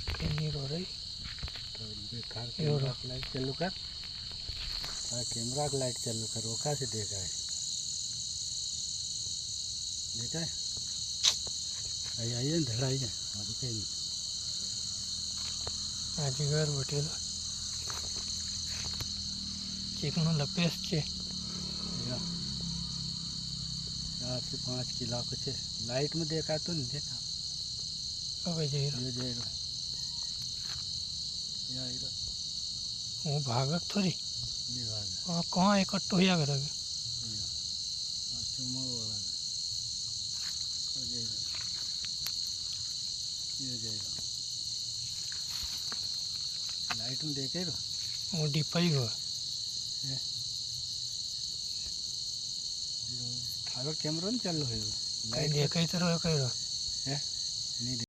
Camera रही तो बेकार कैमरा की लाइट चालू कर। हाँ कैमरा की लाइट चालू कर। रोका से देखा है आइए धड़ा आइए अभी कहीं अजगर बैठेलो चीकनो लपेस છે 4 से 5 किलो कुछ लाइट में देखा तो नहीं देखा હવે જઈ રહ્યો ये जाएगा ये आएगा હું ભાગક થોડી ये भाग कहाँ इकट्ठो होया करे चुमार वाला ये जाएगा ये जाएगा लाइट में देखे रो હું ડીપાઈ ગયો थारो कैमरा नहीं चालू है કઈ દેખાય તો રહ્યો કર્યો है नहीं